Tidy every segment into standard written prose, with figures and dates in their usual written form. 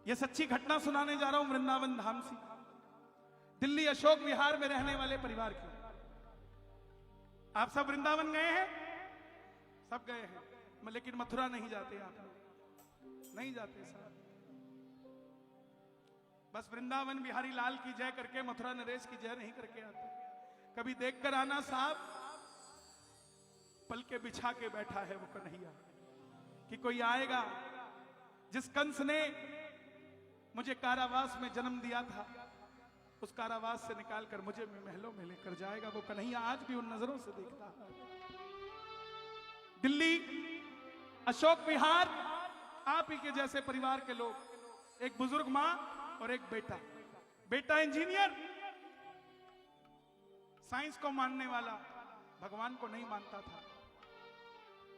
ये सच्ची घटना सुनाने जा रहा हूं वृंदावन धाम से, दिल्ली अशोक विहार में रहने वाले परिवार की। आप सब वृंदावन गए हैं? सब गए हैं, लेकिन मथुरा नहीं जाते आप लोग, नहीं जाते साहब। बस वृंदावन बिहारी लाल की जय करके मथुरा नरेश की जय नहीं करके आते। कभी देखकर आना साहब, पल के बिछा के बैठा है वो कन्हैया, कि कोई आएगा। जिस कंस ने मुझे कारावास में जन्म दिया था, उस कारावास से निकालकर मुझे महलों में लेकर जाएगा वो कन्हैया। आज भी उन नजरों से देखता है। दिल्ली अशोक विहार, आप ही के जैसे परिवार के लोग, एक बुजुर्ग मां और एक बेटा। बेटा इंजीनियर, साइंस को मानने वाला, भगवान को नहीं मानता था।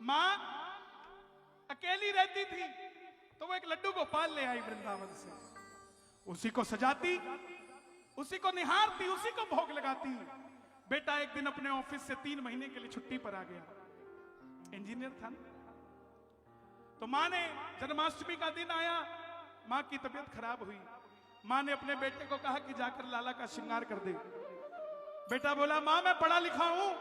मां अकेली रहती थी, तो वो एक लड्डू गोपाल ले आई वृंदावन से। उसी को सजाती, उसी को निहारती, उसी को भोग लगाती। बेटा एक दिन अपने ऑफिस से 3 महीने के लिए छुट्टी पर आ गया, इंजीनियर था ना। तो मां ने, जन्माष्टमी का दिन आया, मां की तबीयत खराब हुई। मां ने अपने बेटे को कहा कि जाकर लाला का श्रृंगार कर दे। बेटा बोला, मां मैं पढ़ा लिखा हूं,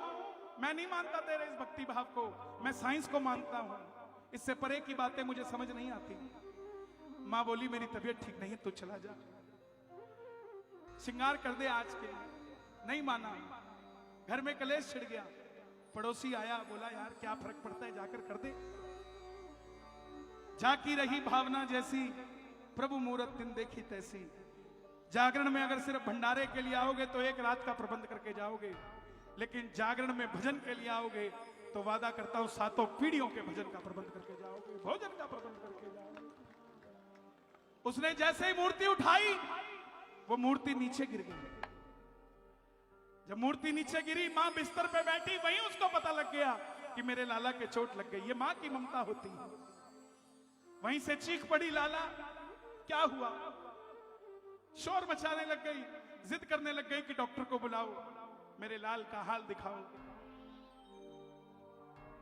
मैं नहीं मानता तेरे इस भक्ति भाव को, मैं साइंस को मानता हूं, इससे परे की बातें मुझे समझ नहीं आती। मां बोली, मेरी तबीयत ठीक नहीं है, तू चला जा, श्रृंगार कर दे आज के लिए। नहीं माना, घर में कलेश छिड़ गया। पड़ोसी आया, बोला यार क्या फर्क पड़ता है, जाकर कर दे। जाकी रही भावना जैसी, प्रभु मूरत दिन देखी तैसी। जागरण में अगर सिर्फ भंडारे के लिए आओगे तो एक रात का प्रबंध करके जाओगे, लेकिन जागरण में भजन के लिए आओगे तो वादा करता हूं 7 पीढ़ियों के भजन का प्रबंध करके जाओगे, भोजन का प्रबंध करके जाओगे। उसने जैसे ही मूर्ति उठाई, वो मूर्ति नीचे गिर गई। जब मूर्ति नीचे गिरी, मां बिस्तर पे बैठी, वहीं उसको पता लग गया कि मेरे लाला के चोट लग गई। ये मां की ममता होती है। वहीं से चीख पड़ी, लाला क्या हुआ? शोर मचाने लग गई, जिद करने लग गई कि डॉक्टर को बुलाओ, मेरे लाल का हाल दिखाओ।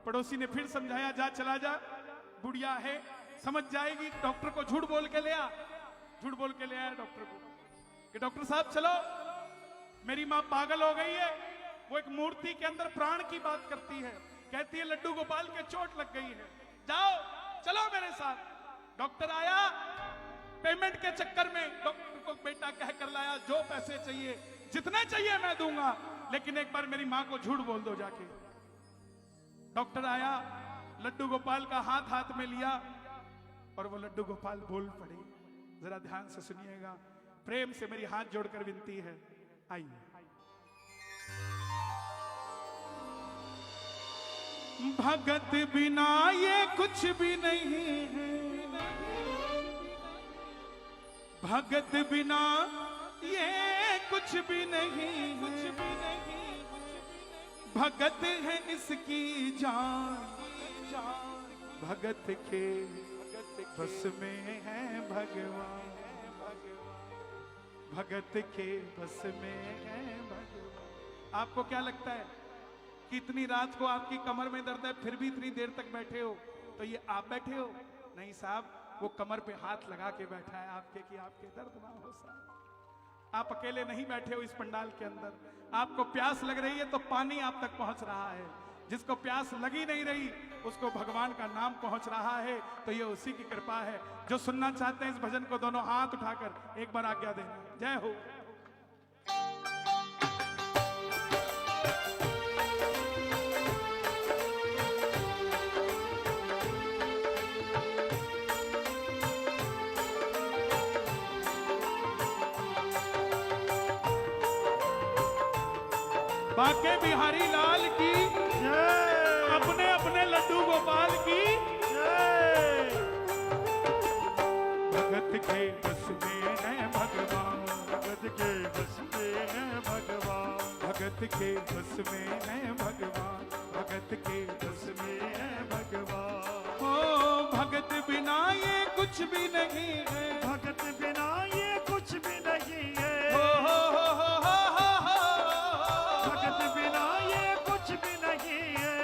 पड़ोसी ने फिर समझाया, जा चला जा, बुढ़िया है, समझ जाएगी, डॉक्टर को झूठ बोल के ले आ। झूठ बोल के ले आया डॉक्टर को कि डॉक्टर साहब चलो, मेरी मां पागल हो गई है। वो एक मूर्ति के अंदर प्राण की बात करती है, कहती है लड्डू गोपाल के चोट लग गई है, जाओ चलो मेरे साथ। डॉक्टर आया, पेमेंट के चक्कर में डॉक्टर को बेटा कह कर लाया, जो पैसे चाहिए, जितने चाहिए मैं दूंगा, लेकिन एक बार मेरी मां को झूठ बोल दो जाके। डॉक्टर आया, लड्डू गोपाल का हाथ हाथ में लिया और वो लड्डू गोपाल बोल पड़े। जरा ध्यान से सुनिएगा, प्रेम से मेरी हाथ जोड़कर विनती है, आइए। भगत बिना ये कुछ भी नहीं है, भगत बिना ये कुछ भी नहीं है, भगत है इसकी जान, भगत के बस में है भगवान, भगत के बस में है भगवान। आपको क्या लगता है कि इतनी रात को आपकी कमर में दर्द है, फिर भी इतनी देर तक बैठे हो, तो ये आप बैठे हो? नहीं साहब, वो कमर पे हाथ लगा के बैठा है आपके, कि आपके दर्द ना हो साहब। आप अकेले नहीं बैठे हो इस पंडाल के अंदर। आपको प्यास लग रही है तो पानी आप तक पहुंच रहा है, जिसको प्यास लगी नहीं रही उसको भगवान का नाम पहुंच रहा है, तो ये उसी की कृपा है। जो सुनना चाहते हैं इस भजन को दोनों हाथ उठाकर एक बार आज्ञा देना। जय हो। बाके बिहारी लाल की जय, अपने अपने लड्डू गोपाल की जय। भगत के बस में है भगवान, भगत के बस में है भगवान, भगत के बस में है भगवान, भगत के बस में है भगवान। ओ भगत बिना ये कुछ भी नहीं है, भगत बिना ये कुछ भी नहीं है।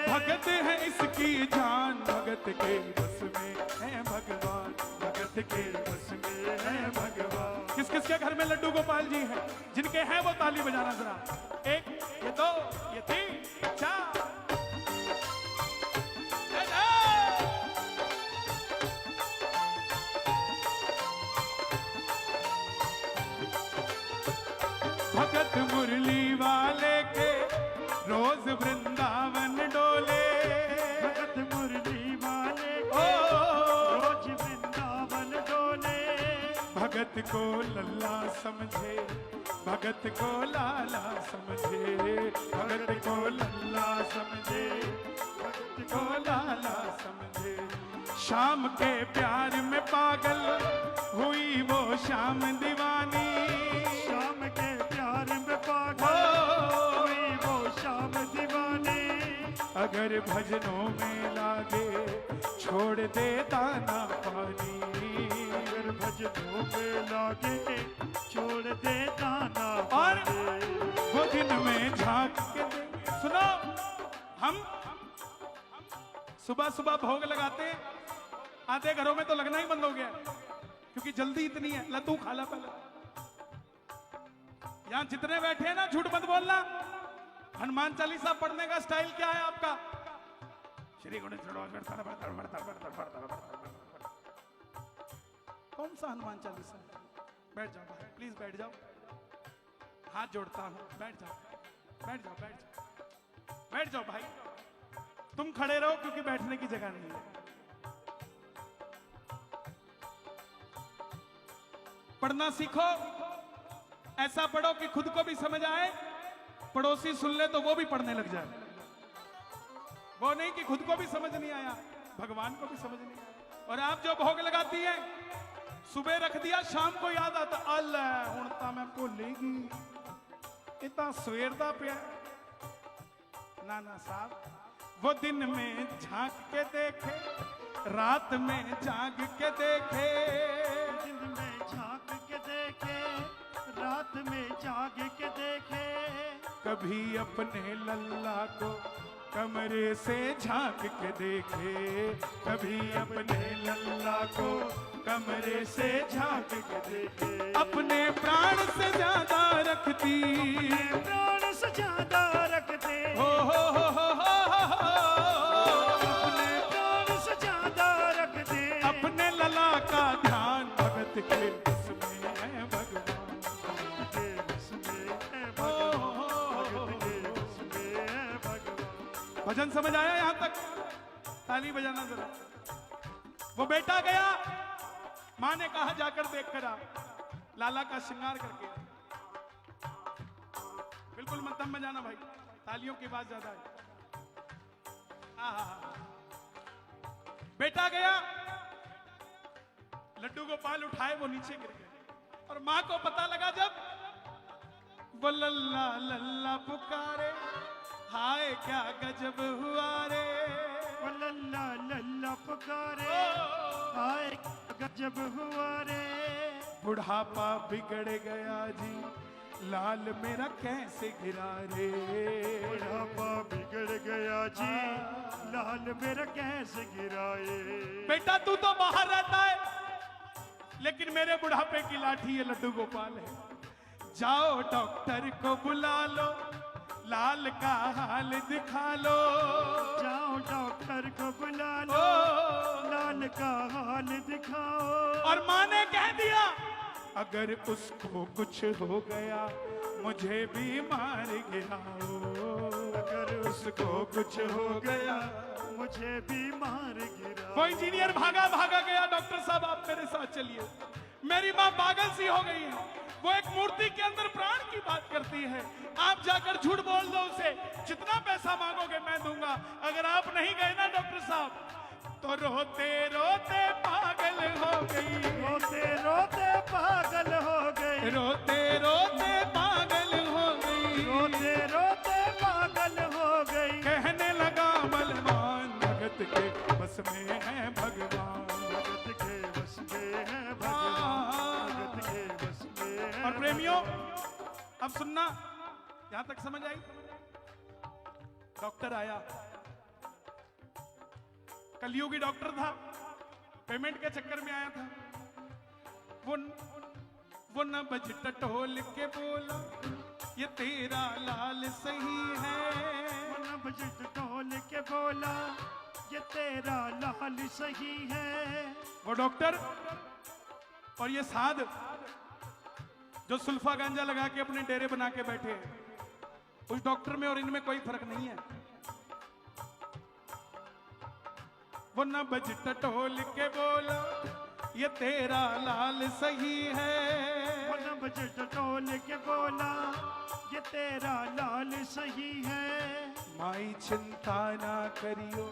भगत है इसकी जान, भगत के बस में है भगवान, भगत के बस में है किसके घर में लड्डू गोपाल जी हैं? जिनके हैं वो ताली बजाना जरा। एक, ये दो, ये तीन, चार। भगत मुरली वाले के रोज वृंदावन डोले। भगत मुरली वाले के रोज वृंदावन डोले। भगत को लल्ला समझे, भगत को लाला समझे, भगत को लल्ला समझे, भगत को लाला समझे। शाम के प्यार में पागल हुई वो शाम दीवानी। शाम के प्यार में पागल हुई वो शाम दीवानी। अगर भजनों में लागे छोड़ दे दाना पानी। अगर भजनों में लागे छोड़ दे दाना और पानी। वो दिन में झांक के देंगे। सुनो, हम सुबह सुबह भोग लगाते हैं, आधे घरों में तो लगना ही बंद हो गया क्योंकि जल्दी इतनी है। ला तू खा ला पहले। यहां जितने बैठे हैं ना, झूठ मत बोलना। हनुमान चालीसा पढ़ने का स्टाइल क्या है आपका? श्री गणेश कौन सा हनुमान चालीसा? बैठ जाओ भाई, प्लीज बैठ जाओ। हाथ जोड़ता हूं, बैठ जाओ, बैठ जाओ, बैठ जाओ, बैठ जाओ भाई। तुम खड़े रहो क्योंकि बैठने की जगह नहीं है। पढ़ना सीखो, ऐसा पढ़ो कि खुद को भी समझ आए, पड़ोसी सुन ले तो वो भी पढ़ने लग जाए। वो नहीं कि खुद को भी समझ नहीं आया, भगवान को भी समझ नहीं आया। और आप जो भोग लगाती है, सुबह रख दिया, शाम को याद आता, अल्लाह हुण तां मैं भुलेगी, इतना सवेर दा पिया। ना ना साहब, वो दिन में झांक के देखे, रात में जाग के देखे। दिन में झांक के देखे, रात में जाग के देखे। कभी अपने लल्ला को कमरे से झांक के देखे, कभी अपने लल्ला को कमरे से झांक के देखे। अपने प्राण से ज्यादा रखती, प्राण से ज्यादा रखते। हो अपने प्राण से ज्यादा रखते। अपने लला का ध्यान भगत के बस में है भगवान। भगत के बस में है भगवान। भगत के बस में है भगवान। भजन समझ आया यहां तक? ताली बजाना जरा। वो बेटा गया, मां ने कहा जाकर देख कर आ, लाला का श्रृंगार करके। बिल्कुल मध्यम बजाना भाई, तालियों की बात ज्यादा है। बेटा गया, लड्डू गोपाल उठाए, वो नीचे गिर गए। और मां को पता लगा जब, वो लल्ला लल्ला पुकारे, हाय क्या गजब हुआ रे। वो लल्ला लल्ला पुकारे, हाय गजब हुआ रे। बुढ़ापा बिगड़ गया जी, लाल मेरा कैसे गिरा रे। बुढ़ापा बिगड़ गया जी, लाल मेरा कैसे गिराए। बेटा तू तो बाहर रहता है, लेकिन मेरे बुढ़ापे की लाठी ये लड्डू गोपाल है। जाओ डॉक्टर को बुला लो, लाल का हाल दिखा लो। जाओ डॉक्टर को बुला लो, लाल का हाल दिखाओ। और मां ने कह दिया, अगर उसको कुछ हो गया मुझे भी मार गिराओ। अगर उसको कुछ हो गया मुझे भी मार गिरा। वो इंजीनियर भागा भागा गया, डॉक्टर साहब आप मेरे साथ चलिए, मेरी मां पागल सी हो गई है। वो एक मूर्ति के अंदर प्राण की बात करती है, आप जाकर झूठ बोल दो उसे, जितना पैसा मांगोगे मैं दूंगा। अगर आप नहीं गए ना डॉक्टर साहब, तो रोते रोते पागल हो गई। रोते रोते पागल हो गई। रोते रोते पागल हो गई। रोते रोते पागल हो गई। कहने लगा बलवान, भगत के बस में है भगवान। भगत के बस में है भगवान। भगत के बस में है। और प्रेमियों, अब सुनना, यहां तक समझ आई? डॉक्टर आया, कलयुगी डॉक्टर था, पेमेंट के चक्कर में आया था। वो नब्ज टटोल के बोला ये तेरा लाल सही है। नब्ज टटोल के बोला ये तेरा लाल सही है। वो डॉक्टर और ये साध जो सुल्फा गांजा लगा के अपने डेरे बना के बैठे हैं, उस डॉक्टर में और इनमें कोई फर्क नहीं है। वो नब्ज टटोल के बोला ये तेरा लाल सही है। वो नब्ज टटोल के बोला ये तेरा लाल सही है। माई चिंता ना करियो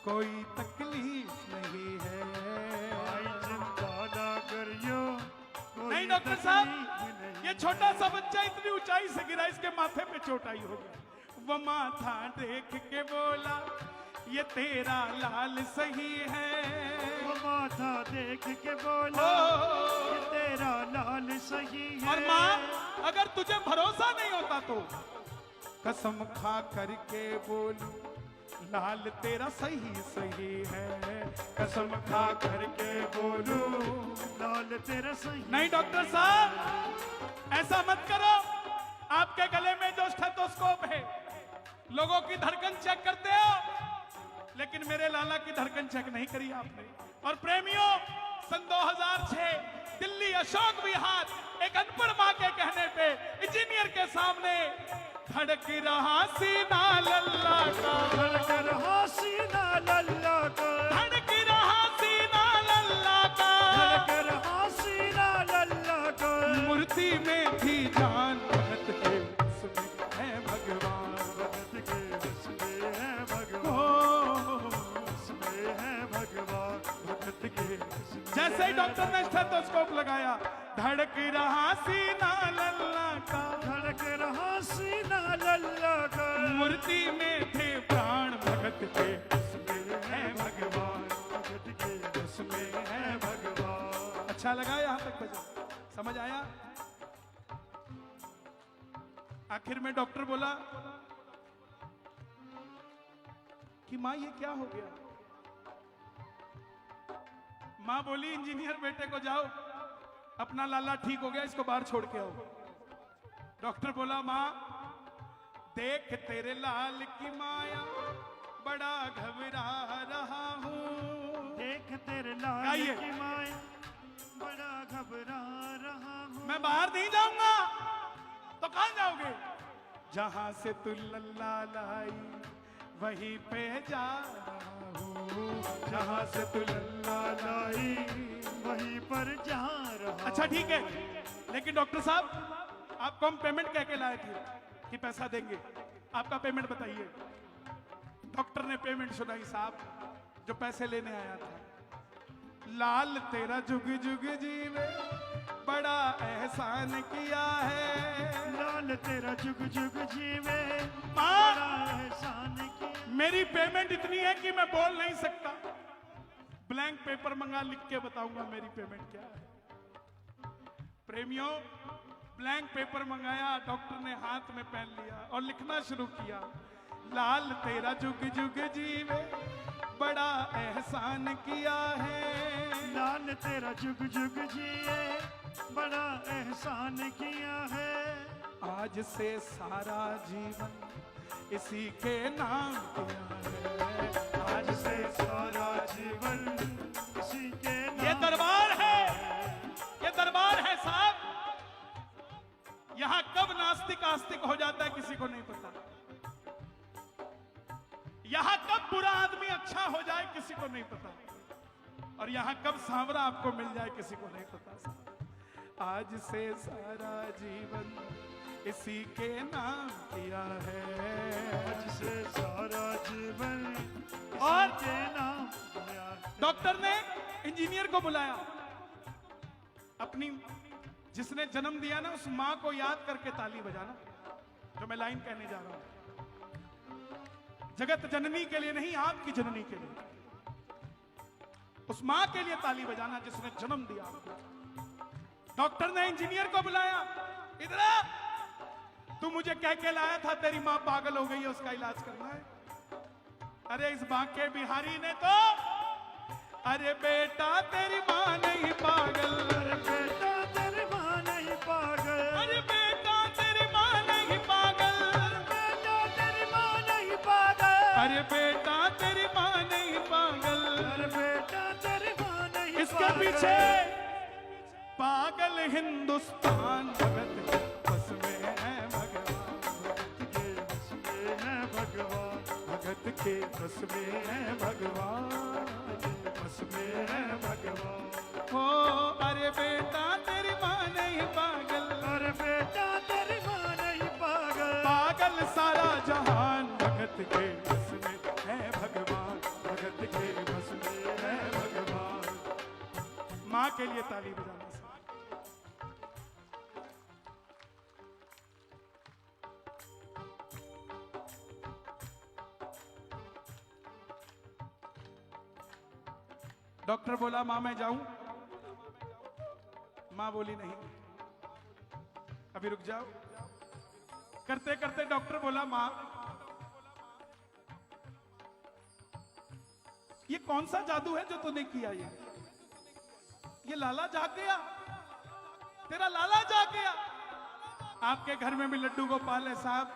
कोई तकलीफ नहीं है। माई चिंता ना करियो नहीं डॉक्टर साहब, ये छोटा सा बच्चा इतनी ऊंचाई से गिरा, इसके माथे पे चोट आई होगी। वो माथा देख के बोला ये तेरा लाल सही है। वो माथा देख के बोला ये तेरा लाल सही है। और माँ, अगर तुझे भरोसा नहीं होता तो कसम खा करके बोलू लाल तेरा सही सही है। कसम खा करके बोलू लाल तेरा सही। नहीं डॉक्टर साहब, ऐसा मत करो। आपके गले में जो स्टेथोस्कोप है, लोगों की धड़कन चेक करते हो, लेकिन मेरे लाला की धड़कन चेक नहीं करी आपने। और प्रेमियों, सन 2006 दिल्ली अशोक विहार एक अनपढ़ माँ के कहने पे इंजीनियर के सामने धड़क रहा सीना लल्ला का, धड़क रहा सीना लल्ला का, धड़क रहा सीना लल्ला का, धड़क रहा सीना लल्ला का। मूर्ति में थी जान भगत के उसमें है भगवान। भगत के उसमें है भगवान, उसमें है भगवान। भगत के उसमें। जैसे ही डॉक्टर ने स्टेथोस्कोप लगाया, धड़क रहा सीना लल्ला का, धड़क रहा सीना लल्ला का। मूर्ति में थे प्राण भगत के उसमें है भगवान। भगत के उसमें है भगवान। अच्छा लगा यहाँ तक भजन? समझ आया? आखिर में डॉक्टर बोला कि माँ ये क्या हो गया? माँ बोली इंजीनियर बेटे को जाओ, अपना लाला ठीक हो गया, इसको बाहर छोड़ के आओ। डॉक्टर बोला माँ देख तेरे लाल की माया, बड़ा घबरा रहा हूँ। देख तेरे लाल गाइए। की माया, बड़ा घबरा रहा हूँ। मैं बाहर नहीं जाऊंगा। तो कहां जाओगे? जहां से तू लल्ला लाई वहीं पे जा रहा हूँ। जहां से तू लल्ला लाई। वहीं पर जा रहा। अच्छा ठीक है, लेकिन डॉक्टर साहब आपको हम पेमेंट कह के लाए थे कि पैसा देंगे, आपका पेमेंट बताइए। डॉक्टर ने पेमेंट सुनाई साहब, जो पैसे लेने आया था। लाल तेरा जुग जुग जीवे, बड़ा एहसान किया है। लाल तेरा जुग जुग जीवे, माँ, बड़ा एहसान किया। मेरी पेमेंट इतनी है कि मैं बोल नहीं सकता। ब्लैंक पेपर मंगा, लिख के बताऊंगा मेरी पेमेंट क्या है। प्रेमियों, ब्लैंक पेपर मंगाया, डॉक्टर ने हाथ में पेन लिया और लिखना शुरू किया। लाल तेरा जुग जुग जीवे, बड़ा एहसान किया है। लाल तेरा जुग जुग जिए, बड़ा एहसान किया है। आज से सारा जीवन इसी के नाम किया है। आज से सारा जीवन इसी के नाम। ये दरबार है, ये दरबार है साहब। यहां कब नास्तिक आस्तिक हो जाता है किसी को नहीं पता। यहां कब बुरा आदमी अच्छा हो जाए किसी को नहीं पता। और यहां कब सांवरा आपको मिल जाए किसी को नहीं पता साहब। आज से सारा जीवन इसी के नाम किया है। आज से सारा जीवन इसी और के नाम किया है। डॉक्टर ने इंजीनियर को बुलाया। अपनी जिसने जन्म दिया ना, उस मां को याद करके ताली बजाना, जो मैं लाइन कहने जा रहा हूं। जगत जननी के लिए नहीं, आपकी जननी के लिए। उस मां के लिए ताली बजाना जिसने जन्म दिया आपको। डॉक्टर ने इंजीनियर को बुलाया। इधर आ, तू मुझे कह के लाया था तेरी मां पागल हो गई है, उसका इलाज करना है। अरे इस बांके बिहारी ने तो, अरे बेटा तेरी मां नहीं पागल, अरे बेटा तेरी मां पीछे पागल हिंदुस्तान भगत के बस में है भगवान, भगत के बस में है भगवान, बस में है भगवान। हो अरे बेटा तेरी माँ नहीं पागल, अरे बेटा तेरी माँ नहीं पागल, पागल सारा जहान भगत के बस में है भगवान, भगत के बस में है भगवान। माँ के लिए ताली बजाना। डॉक्टर बोला माँ मैं जाऊं, माँ बोली नहीं अभी रुक जाओ। करते करते डॉक्टर बोला माँ ये कौन सा जादू है जो तूने किया, ये लाला जाग गया, तेरा लाला जाग गया। आपके घर में भी लड्डू गोपाल है साहब,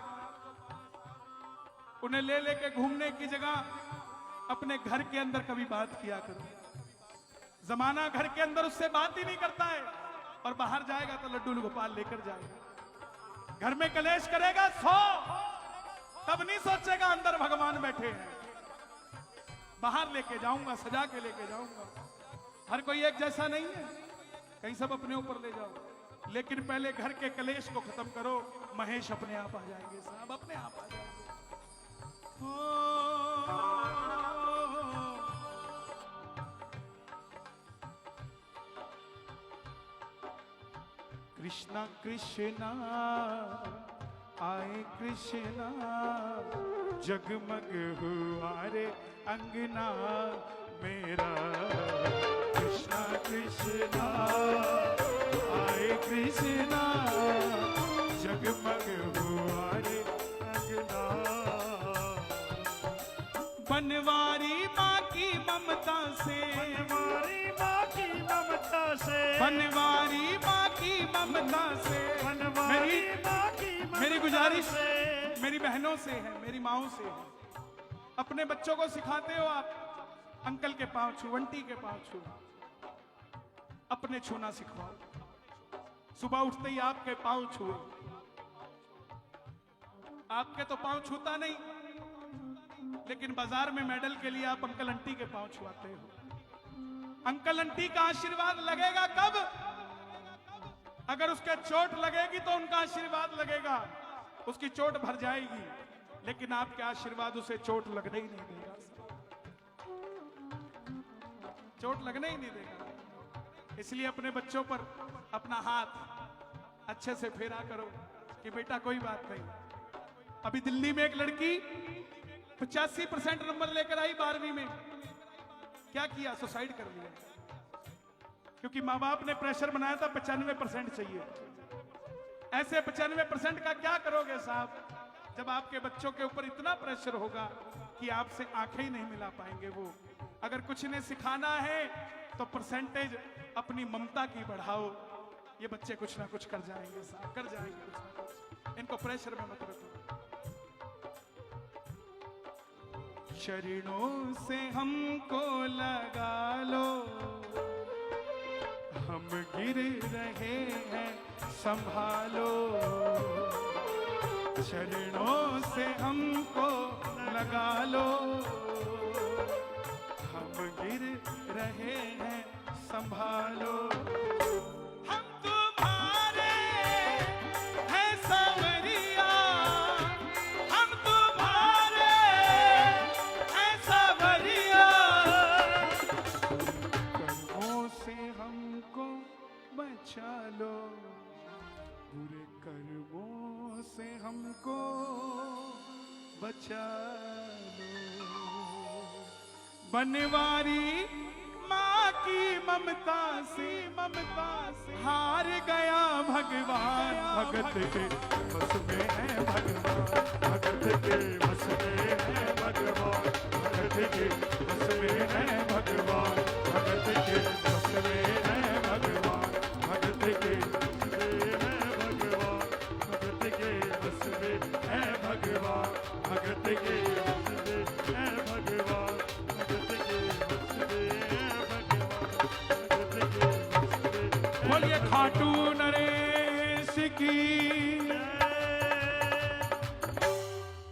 उन्हें ले लेके घूमने की जगह अपने घर के अंदर कभी बात किया करो। जमाना घर के अंदर उससे बात ही नहीं करता है, और बाहर जाएगा तो लड्डू गोपाल लेकर जाएगा। घर में कलेश करेगा 100, तब नहीं सोचेगा अंदर भगवान बैठे हैं। बाहर लेके जाऊंगा, सजा के लेके जाऊंगा। हर कोई एक जैसा नहीं है, कहीं सब अपने ऊपर ले जाओ, लेकिन पहले घर के कलेश को खत्म करो, महेश अपने आप आ जाएंगे साहब, अपने आप आ जाएंगे। कृष्णा कृष्णा आए कृष्णा, जगमग हुआ रे अंगना मेरा। कृष्णा कृष्णा आए कृष्णा, जगमग हुआ रे अंगना। बनवारी माँ की ममता से, बनवारी माँ की ममता से, बनवारी माँ की ममता से। बनवारी माँ की मेरी गुजारिश मेरी बहनों से है, मेरी माओं से है, अपने बच्चों को सिखाते हो आप, अंकल के पांव छू, आंटी के पांव छू, अपने छूना सिखवाओ। सुबह उठते ही आपके पांव छुए, आपके तो पांव छूता नहीं, लेकिन बाजार में मेडल के लिए आप अंकल आंटी के पांव छुआते हो। अंकल आंटी का आशीर्वाद लगेगा कब? अगर उसके चोट लगेगी तो उनका आशीर्वाद लगेगा, उसकी चोट भर जाएगी, लेकिन आपके आशीर्वाद उसे चोट लगने ही नहीं देगा, चोट लगने ही नहीं देगा। इसलिए अपने बच्चों पर अपना हाथ अच्छे से फेरा करो कि बेटा कोई बात नहीं। अभी दिल्ली में एक लड़की 85% नंबर लेकर आई 12वीं में, क्या किया? सुसाइड कर लिया, क्योंकि माँ बाप ने प्रेशर बनाया था 95% चाहिए। ऐसे 95% का क्या करोगे साहब, जब आपके बच्चों के ऊपर इतना प्रेशर होगा कि आपसे आंखें ही नहीं मिला पाएंगे वो। अगर कुछ इन्हें सिखाना है तो परसेंटेज अपनी ममता की बढ़ाओ, ये बच्चे कुछ ना कुछ कर जाएंगे साहब, कर जाएंगे कुछ ना कुछ। इनको प्रेशर में मत रखो। चरणों से हमको लगा लो, हम गिर रहे हैं संभालो। चरणों से हमको लगा लो, हम गिर रहे हैं संभालो। हम तुम्हारे हैं सांवरिया, हम तुम्हारे हैं सांवरिया। कर्मों से हमको बचा लो, बुरे कर्मों से हमको बचा लो। बनवारी माँ की ममता से हार गया भगवान, भगत के बस में है भगवान, भगत के बस में है भगवान, भगत के बस में है भगवान, भगत के बस में है भगवान, भगत के बस में है भगवान, भगत के बस में है भगवान, भगत के बस में है भगवान, भगत के बस में है भगवान, भगत के बोलिए खाटू नरेश की